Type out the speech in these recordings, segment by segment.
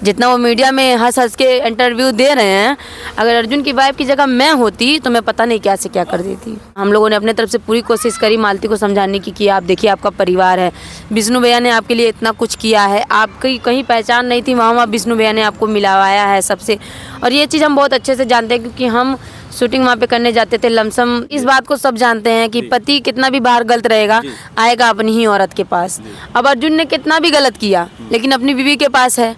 जितना वो मीडिया में हंस हंस के इंटरव्यू दे रहे हैं, अगर अर्जुन की वाइफ की जगह मैं होती तो मैं पता नहीं क्या से क्या कर देती। हम लोगों ने अपने तरफ से पूरी कोशिश करी मालती को समझाने की कि आप देखिए आपका परिवार है, विष्णु भैया ने आपके लिए इतना कुछ किया है, आपकी कहीं पहचान नहीं थी, वहाँ विष्णु भैया ने आपको मिलवाया है सबसे। और ये चीज़ हम बहुत अच्छे से जानते हैं क्योंकि हम शूटिंग वहाँ पे करने जाते थे लमसम। इस बात को सब जानते हैं कि पति कितना भी बाहर गलत रहेगा आएगा अपनी ही औरत के पास। अब अर्जुन ने कितना भी गलत किया लेकिन अपनी बीवी के पास है,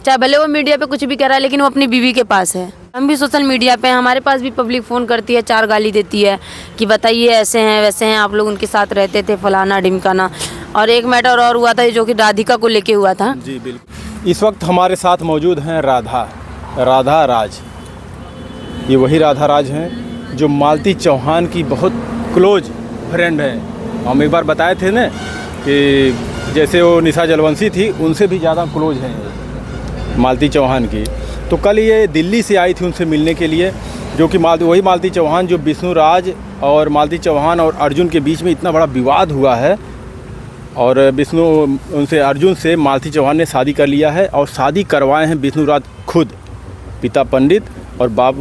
चाहे भले वो मीडिया पे कुछ भी कह रहा है लेकिन वो अपनी बीवी के पास है। हम भी सोशल मीडिया पे, हमारे पास भी पब्लिक फ़ोन करती है, 4 गाली देती है कि बताइए ऐसे हैं वैसे हैं, आप लोग उनके साथ रहते थे फलाना ढिमकाना। और एक मैटर और हुआ था जो कि राधिका को लेके हुआ था। जी बिल्कुल। इस वक्त हमारे साथ मौजूद हैं राधा राज। ये वही राधा राज हैं जो मालती चौहान की बहुत क्लोज फ्रेंड है। हम एक बार बताए थे ना कि जैसे वो निशा जलवंशी थी उनसे भी ज़्यादा क्लोज हैं मालती चौहान की। तो कल ये दिल्ली से आई थी उनसे मिलने के लिए, जो कि वही मालती चौहान जो विष्णु राज और मालती चौहान और अर्जुन के बीच में इतना बड़ा विवाद हुआ है। और अर्जुन से मालती चौहान ने शादी कर लिया है और शादी करवाए हैं विष्णु राज खुद, पिता पंडित और बाप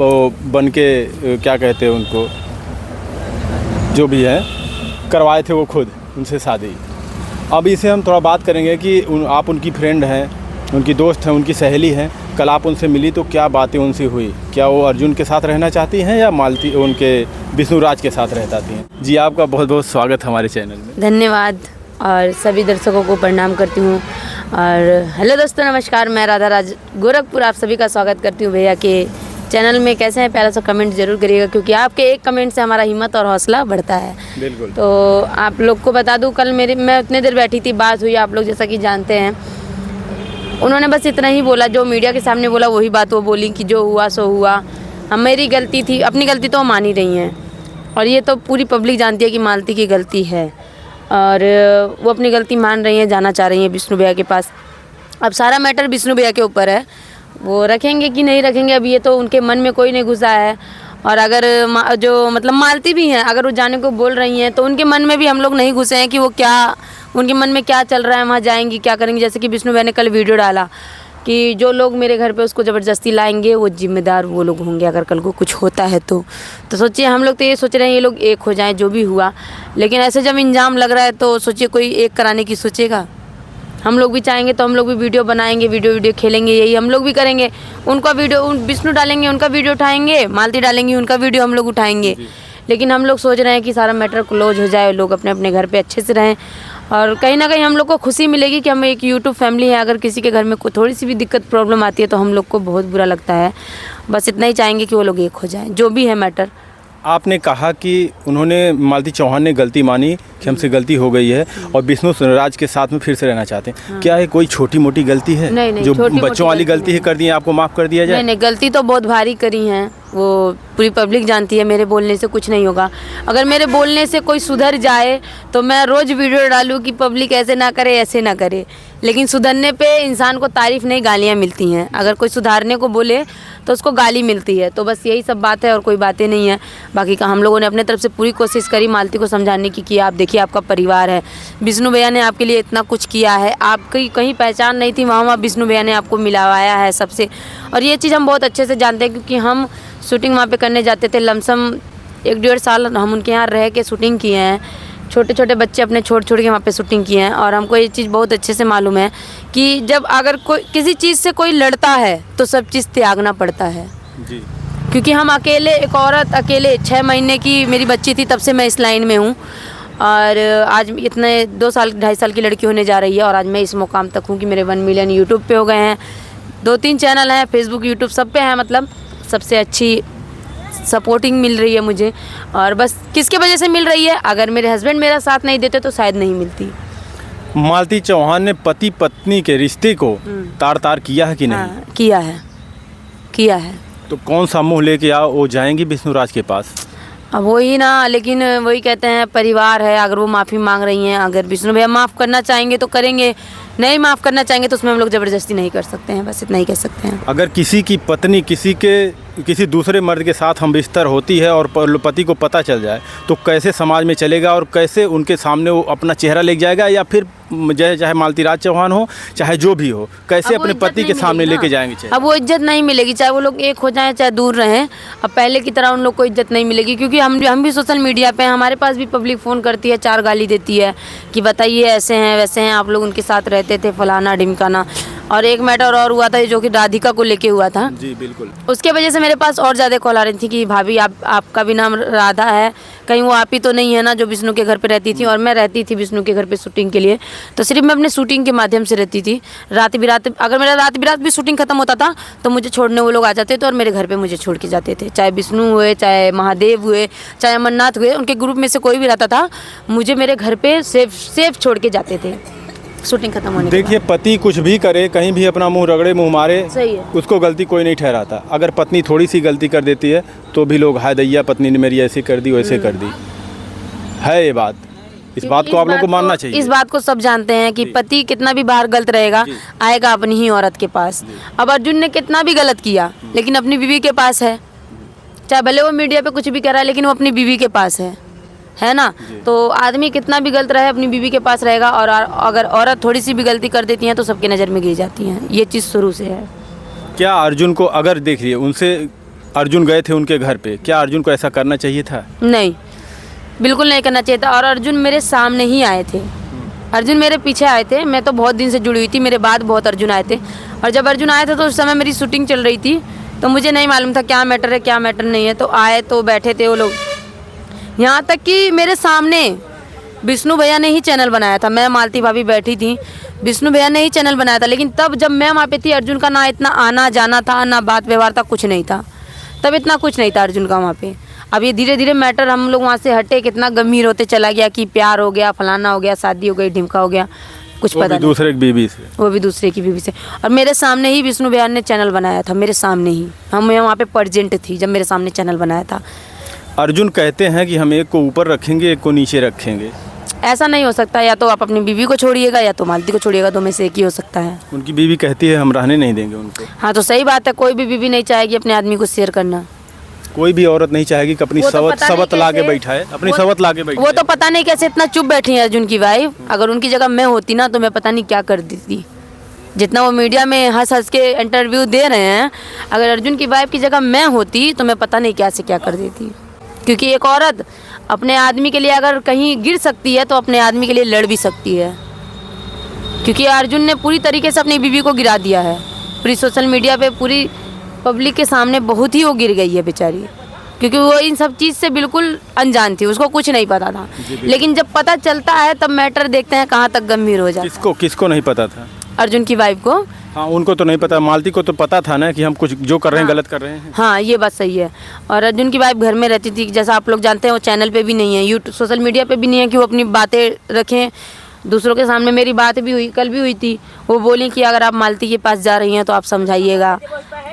बन के क्या कहते हैं उनको, जो भी है करवाए थे वो खुद उनसे शादी। अब इसे हम थोड़ा बात करेंगे कि आप उनकी फ्रेंड हैं, उनकी दोस्त हैं, उनकी सहेली हैं। कल आप उनसे मिली तो क्या बातें उनसे हुई, क्या वो अर्जुन के साथ रहना चाहती हैं या मालती उनके विष्णु राज के साथ रह जाती हैं? जी आपका बहुत बहुत स्वागत हमारे चैनल में। धन्यवाद और सभी दर्शकों को प्रणाम करती हूँ। और हेलो दोस्तों, नमस्कार, मैं राधा राज गोरखपुर आप सभी का स्वागत करती हूँ भैया के चैनल में। कैसे हैं? प्यारा सा कमेंट जरूर करिएगा क्योंकि आपके एक कमेंट से हमारा हिम्मत और हौसला बढ़ता है। बिल्कुल। तो आप लोग को बता दूं, कल मैं उतने देर बैठी थी, बात हुई, आप लोग जैसा कि जानते हैं। उन्होंने बस इतना ही बोला जो मीडिया के सामने बोला वही बात वो बोली कि जो हुआ सो हुआ, मेरी गलती थी। अपनी गलती तो वो मान ही रही हैं और ये तो पूरी पब्लिक जानती है कि मालती की गलती है और वो अपनी गलती मान रही हैं, जाना चाह रही हैं विष्णु भैया के पास। अब सारा मैटर विष्णु भैया के ऊपर है, वो रखेंगे कि नहीं रखेंगे, अब ये तो उनके मन में कोई नहीं घुसा है। और अगर जो मतलब मालती भी हैं, अगर वो जाने को बोल रही हैं तो उनके मन में भी हम लोग नहीं घुसे हैं कि वो क्या, उनके मन में क्या चल रहा है, वहाँ जाएंगी क्या करेंगी। जैसे कि विष्णु भैया ने कल वीडियो डाला कि जो लोग मेरे घर पे उसको ज़बरदस्ती लाएंगे वो जिम्मेदार वो लोग होंगे अगर कल को कुछ होता है तो सोचिए, हम लोग तो ये सोच रहे हैं ये लोग एक हो जाएं जो भी हुआ, लेकिन ऐसे जब इंजाम लग रहा है तो सोचिए कोई एक कराने की सोचेगा। हम लोग भी चाहेंगे तो हम लोग भी वीडियो बनाएंगे, वीडियो खेलेंगे, यही हम लोग भी करेंगे। उनका वीडियो विष्णु डालेंगे, उनका वीडियो उठाएंगे, मालती डालेंगी, उनका वीडियो हम लोग उठाएंगे। लेकिन हम लोग सोच रहे हैं कि सारा मैटर क्लोज हो जाए, लोग अपने अपने घर पे अच्छे से रहें और कहीं ना कहीं हम लोग को खुशी मिलेगी कि हम एक यूट्यूब फैमिली है। अगर किसी के घर में कोई थोड़ी सी भी दिक्कत प्रॉब्लम आती है तो हम लोग को बहुत बुरा लगता है। बस इतना ही चाहेंगे कि वो लोग एक हो जाएं, जो भी है मैटर। आपने कहा कि उन्होंने मालती चौहान ने गलती मानी कि हमसे गलती हो गई है और विष्णु राज के साथ में फिर से रहना चाहते हैं। क्या है कोई छोटी मोटी गलती है? नहीं, जो बच्चों वाली गलती है कर दी है, आपको माफ़ कर दिया जाए? नहीं, गलती तो बहुत भारी करी हैं, वो पूरी पब्लिक जानती है। मेरे बोलने से कुछ नहीं होगा। अगर मेरे बोलने से कोई सुधर जाए तो मैं रोज़ वीडियो डालूँ कि पब्लिक ऐसे ना करे ऐसे ना करे, लेकिन सुधरने पे इंसान को तारीफ़ नहीं गालियाँ मिलती हैं। अगर कोई सुधारने को बोले तो उसको गाली मिलती है। तो बस यही सब बात है और कोई बातें नहीं है। बाकी का हम लोगों ने अपने तरफ से पूरी कोशिश करी मालती को समझाने की कि आप देखिए आपका परिवार है, विष्णु भैया ने आपके लिए इतना कुछ किया है, आपकी कहीं पहचान नहीं थी, वहाँ विष्णु भैया ने आपको मिलवाया है सबसे। और ये चीज़ हम बहुत अच्छे से जानते हैं क्योंकि हम शूटिंग वहाँ पे करने जाते थे लमसम 1-1.5 साल हम उनके यहाँ रह के शूटिंग किए हैं। छोटे छोटे बच्चे अपने छोड़ के वहाँ पे शूटिंग किए हैं और हमको ये चीज़ बहुत अच्छे से मालूम है कि जब अगर कोई किसी चीज़ से कोई लड़ता है तो सब चीज़ त्यागना पड़ता है जी। क्योंकि हम अकेले, एक औरत अकेले 6 महीने की मेरी बच्ची थी तब से मैं इस लाइन में हूँ और आज इतने 2 साल 2.5 साल की लड़की होने जा रही है और आज मैं इस मुकाम तक हूँ कि मेरे 1 मिलियन यूट्यूब पे हो गए हैं, 2-3 चैनल हैं, फेसबुक यूट्यूब सब पे हैं। मतलब सबसे अच्छी सपोर्टिंग मिल रही है मुझे और बस किसके वजह से मिल रही है, अगर मेरे हस्बैंड मेरा साथ नहीं देते तो शायद नहीं मिलती। मालती चौहान ने पति पत्नी के रिश्ते को तार किया है कि नहीं? हाँ, किया है। तो कौन सा मुंह लेके वो जाएंगी विष्णु राज के पास? अब वही ना, लेकिन वही कहते हैं परिवार है, अगर वो माफ़ी मांग रही हैं, अगर विष्णु भैया माफ़ करना चाहेंगे तो करेंगे, नहीं माफ़ करना चाहेंगे तो उसमें हम लोग ज़बरदस्ती नहीं कर सकते हैं, बस इतना ही कह सकते हैं। अगर किसी की पत्नी किसी दूसरे मर्द के साथ हम बिस्तर होती है और पति को पता चल जाए तो कैसे समाज में चलेगा और कैसे उनके सामने वो अपना चेहरा लेके जाएगा, या फिर चाहे मालती राज चौहान हो चाहे जो भी हो, कैसे अपने पति के सामने लेके जाएंगे? अब वो इज्जत नहीं मिलेगी, चाहे वो लोग एक हो जाए चाहे दूर रहें। अब पहले की तरह उन लोग को इज्जत नहीं मिलेगी, क्योंकि हम भी सोशल मीडिया पे हैं, हमारे पास भी पब्लिक फ़ोन करती है, 4 गाली देती है कि बताइए ऐसे हैं वैसे हैं, आप लोग उनके साथ रहते थे, फलाना ढिमकाना। और एक मैटर और हुआ था जो कि राधिका को लेके हुआ था। जी बिल्कुल। उसके वजह से मेरे पास और ज़्यादा कॉल आ रही थी कि भाभी आपका भी नाम राधा है, कहीं वो आप ही तो नहीं है ना जो विष्णु के घर पे रहती थी। और मैं रहती थी विष्णु के घर पे शूटिंग के लिए, तो सिर्फ मैं अपने शूटिंग के माध्यम से रहती थी। रात बिरात अगर मेरा रात बिरात भी शूटिंग खत्म होता था तो मुझे छोड़ने वो लोग आ जाते थे और मेरे घर पे मुझे छोड़ के जाते थे। चाहे विष्णु हुए, चाहे महादेव हुए, चाहे अमरनाथ हुए, उनके ग्रुप में से कोई भी रहता था, मुझे मेरे घर पे सेफ छोड़ के जाते थे शूटिंग खत्म होने के बाद। देखिए, पति कुछ भी करे, कहीं भी अपना मुंह रगड़े, मुंह मारे, सही है, उसको गलती कोई नहीं ठहराता। अगर पत्नी थोड़ी सी गलती कर देती है तो भी लोग हाय दैया पत्नी ने मेरी ऐसी कर दी वैसे कर दी है। ये बात, इस बात को आप लोगों को मानना चाहिए। इस बात को सब जानते हैं कि पति कितना भी बाहर गलत रहेगा, आएगा अपनी ही औरत के पास। अब अर्जुन ने कितना भी गलत किया लेकिन अपनी बीवी के पास है, चाहे भले वो मीडिया पे कुछ भी कह रहा है लेकिन वो अपनी बीवी के पास है ना। तो आदमी कितना भी गलत रहे अपनी बीवी के पास रहेगा। और अगर औरत थोड़ी सी भी गलती कर देती है तो सबके नज़र में गिर जाती हैं, ये चीज़ शुरू से है। क्या अर्जुन को, अगर देखिए उनसे अर्जुन गए थे उनके घर पे, क्या अर्जुन को ऐसा करना चाहिए था? नहीं, बिल्कुल नहीं करना चाहिए था। और अर्जुन मेरे सामने ही आए थे, अर्जुन मेरे पीछे आए थे। मैं तो बहुत दिन से जुड़ी हुई थी, मेरे बाद बहुत अर्जुन आए थे। और जब अर्जुन आए थे तो उस समय मेरी शूटिंग चल रही थी, तो मुझे नहीं मालूम था क्या मैटर है क्या मैटर नहीं है। तो आए तो बैठे थे वो लोग, यहाँ तक कि मेरे सामने विष्णु भैया ने ही चैनल बनाया था। मैं मालती भाभी बैठी थी, विष्णु भैया ने ही चैनल बनाया था। लेकिन तब जब मैं वहाँ पे थी, अर्जुन का ना इतना आना जाना था, ना बात व्यवहार था, कुछ नहीं था। तब इतना कुछ नहीं था अर्जुन का वहाँ पे। अब ये धीरे धीरे मैटर हम लोग वहाँ से हटे, कितना गंभीर होते चला गया कि प्यार हो गया, फलाना हो गया, शादी हो गई, ढिमका हो गया, कुछ पता नहीं। दूसरे की बीवी से, वो भी दूसरे की बीवी से। और मेरे सामने ही विष्णु भैया ने चैनल बनाया था, मेरे सामने ही। मैं वहाँ पे प्रेजेंट थी जब मेरे सामने चैनल बनाया था। अर्जुन कहते हैं कि हम एक को ऊपर रखेंगे एक को नीचे रखेंगे। ऐसा नहीं हो सकता, या तो आप अपनी बीवी को छोड़िएगा या तो मालती को छोड़िएगा, दो में से एक ही हो सकता है। उनकी बीवी कहती है हम रहने नहीं देंगे उनको। हाँ तो सही बात है, कोई भी बीवी नहीं चाहेगी अपने आदमी को शेयर करना। कोई भी औरत नहीं चाहेगी कि अपनी सवत ला के बैठा है, अपनी सवत ला के बैठा। वो तो पता नहीं कैसे इतना चुप बैठी है अर्जुन की वाइफ। अगर उनकी जगह मैं होती ना तो मैं पता नहीं क्या कर देती। जितना वो मीडिया में हंस हंस के इंटरव्यू दे रहे हैं, अगर अर्जुन की वाइफ की जगह मैं होती तो मैं पता नहीं क्या से क्या कर देती। क्योंकि एक औरत अपने आदमी के लिए अगर कहीं गिर सकती है तो अपने आदमी के लिए लड़ भी सकती है। क्योंकि अर्जुन ने पूरी तरीके से अपनी बीवी को गिरा दिया है, पूरी सोशल मीडिया पे पूरी पब्लिक के सामने बहुत ही वो गिर गई है बेचारी। क्योंकि वो इन सब चीज़ से बिल्कुल अनजान थी, उसको कुछ नहीं पता था। लेकिन जब पता चलता है तब मैटर देखते हैं कहाँ तक गंभीर हो जाता है। किसको नहीं पता था? अर्जुन की वाइफ को। हाँ, उनको तो नहीं पता, मालती को तो पता था ना कि हम कुछ जो कर रहे हैं गलत कर रहे हैं। हाँ ये बात सही है। और अर्जुन की वाइफ घर में रहती थी, जैसा आप लोग जानते हैं वो चैनल पे भी नहीं है, यूट्यूब सोशल मीडिया पे भी नहीं है कि वो अपनी बातें रखें दूसरों के सामने। मेरी बात भी हुई, कल भी हुई थी। वो बोली कि अगर आप मालती के पास जा रही हैं तो आप समझाइएगा,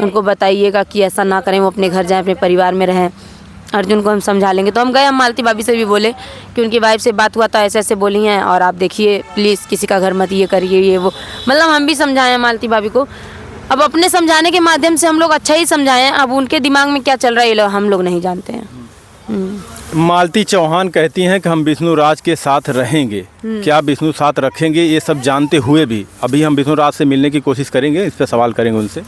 उनको बताइएगा कि ऐसा ना करें, वो अपने घर जाएँ, अपने परिवार में रहें। अर्जुन को हम समझा लेंगे। तो हम गए, हम मालती भाभी से भी बोले कि उनकी वाइफ से बात हुआ था, ऐसे ऐसे बोली हैं और आप देखिए प्लीज़ किसी का घर मत ये करिए ये वो। मतलब हम भी समझाएं मालती भाभी को। अब अपने समझाने के माध्यम से हम लोग अच्छा ही समझाएं, अब उनके दिमाग में क्या चल रहा है ये हम लोग नहीं जानते हैं। मालती चौहान कहती हैं कि हम विष्णु राज के साथ रहेंगे। क्या विष्णु साथ रखेंगे? ये सब जानते हुए भी अभी हम विष्णु राज से मिलने की कोशिश करेंगे, इस पर सवाल करेंगे उनसे।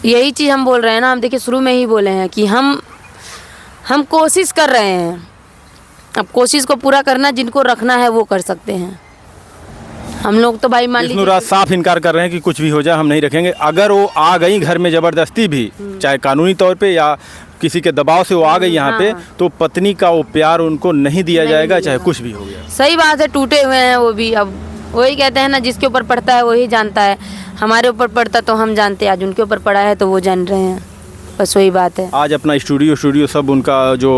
यही चीज़ हम बोल रहे हैं ना, हम देखिए शुरू में ही बोले हैं कि हम कोशिश कर रहे हैं। अब कोशिश को पूरा करना, जिनको रखना है वो कर सकते हैं। हम लोग तो भाई मान लीजिए, विष्णु राज साफ इनकार कर रहे हैं कि कुछ भी हो जाए हम नहीं रखेंगे। अगर वो आ गई घर में ज़बरदस्ती भी, चाहे कानूनी तौर पे या किसी के दबाव से वो आ गई यहाँ पे, तो पत्नी का वो प्यार उनको नहीं दिया जाएगा, चाहे कुछ भी हो गया। सही बात है, टूटे हुए हैं वो भी। अब वही कहते हैं ना, जिसके ऊपर पड़ता है वही जानता है। हमारे ऊपर पड़ता तो हम जानते, आज उनके ऊपर पड़ा है तो वो जान रहे हैं, बस वही बात है। आज अपना स्टूडियो सब उनका जो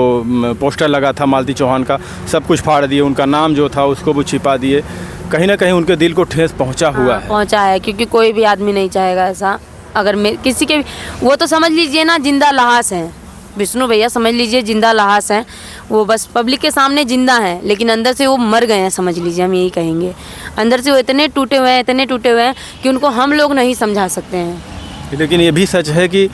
पोस्टर लगा था मालती चौहान का, सब कुछ फाड़ दिए। उनका नाम जो था उसको भी छिपा दिए। कहीं ना कहीं उनके दिल को ठेस पहुंचा हुआ है। पहुंचा है, क्योंकि कोई भी आदमी नहीं चाहेगा ऐसा। अगर किसी के, वो तो समझ लीजिए ना जिंदा लाश हैं, विष्णु भैया समझ लीजिए जिंदा लाश हैं। वो बस पब्लिक के सामने जिंदा हैं, लेकिन अंदर से वो मर गए हैं, समझ लीजिए, हम यही कहेंगे। अंदर से वो इतने टूटे हुए हैं कि उनको हम लोग नहीं समझा सकते हैं। लेकिन ये भी सच है कि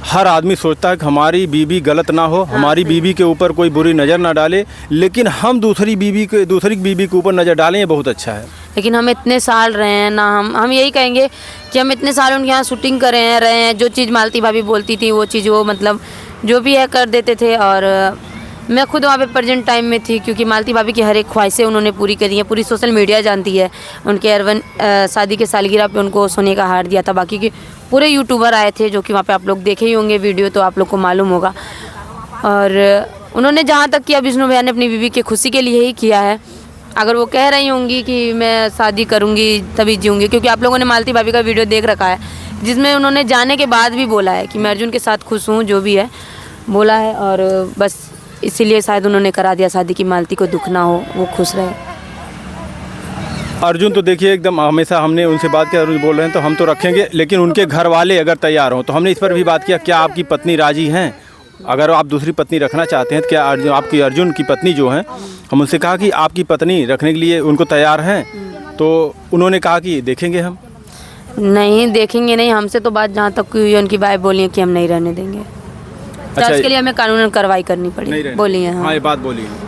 हर आदमी सोचता है कि हमारी बीवी गलत ना हो, हमारी बीवी के ऊपर कोई बुरी नज़र ना डाले, लेकिन हम दूसरी बीवी के ऊपर नज़र डालें, ये बहुत अच्छा है। लेकिन हम इतने साल रहे हैं ना, हम यही कहेंगे कि हम इतने साल उनके यहाँ शूटिंग कर रहे हैं, जो चीज़ मालती भाभी बोलती थी वो चीज़ वो मतलब जो भी है कर देते थे। और मैं खुद वहाँ पे प्रेजेंट टाइम में थी, क्योंकि मालती भाभी की हर एक ख्वाहिशें उन्होंने पूरी करी हैं। पूरी सोशल मीडिया जानती है। उनके अरवन शादी के सालगिरह पे उनको सोने का हार दिया था। बाकी के पूरे यूट्यूबर आए थे, जो कि वहाँ पे आप लोग देखे ही होंगे वीडियो, तो आप लोग को मालूम होगा। और उन्होंने जहाँ तक किया विष्णु भैया ने अपनी बीवी की खुशी के लिए ही किया है। अगर वो कह रही होंगी कि मैं शादी करूँगी तभी जीऊँगी, क्योंकि आप लोगों ने मालती भाभी का वीडियो देख रखा है, जिसमें उन्होंने जाने के बाद भी बोला है कि मैं अर्जुन के साथ खुश हूँ, जो भी है बोला है। और बस इसीलिए शायद उन्होंने करा दिया शादी की मालती को दुख ना हो, वो खुश रहे। अर्जुन तो देखिए एकदम, हमेशा हमने उनसे बात किया, अर्जुन बोल रहे हैं तो हम तो रखेंगे, लेकिन उनके घर वाले अगर तैयार हों तो हमने इस पर भी बात किया, क्या आपकी पत्नी राजी हैं? अगर आप दूसरी पत्नी रखना चाहते हैं तो क्या अर्जुन की पत्नी जो हैं, हम उनसे कहा कि आपकी पत्नी रखने के लिए उनको तैयार हैं? तो उन्होंने कहा कि देखेंगे हम। नहीं देखेंगे नहीं, हमसे तो बात जहाँ तक हुई उनकी वाइफ बोली है कि हम नहीं रहने देंगे। अच्छा, इसके लिए हमें कानूनन कार्रवाई करनी पड़ी, बोली है। हाँ, ये बात बोली है।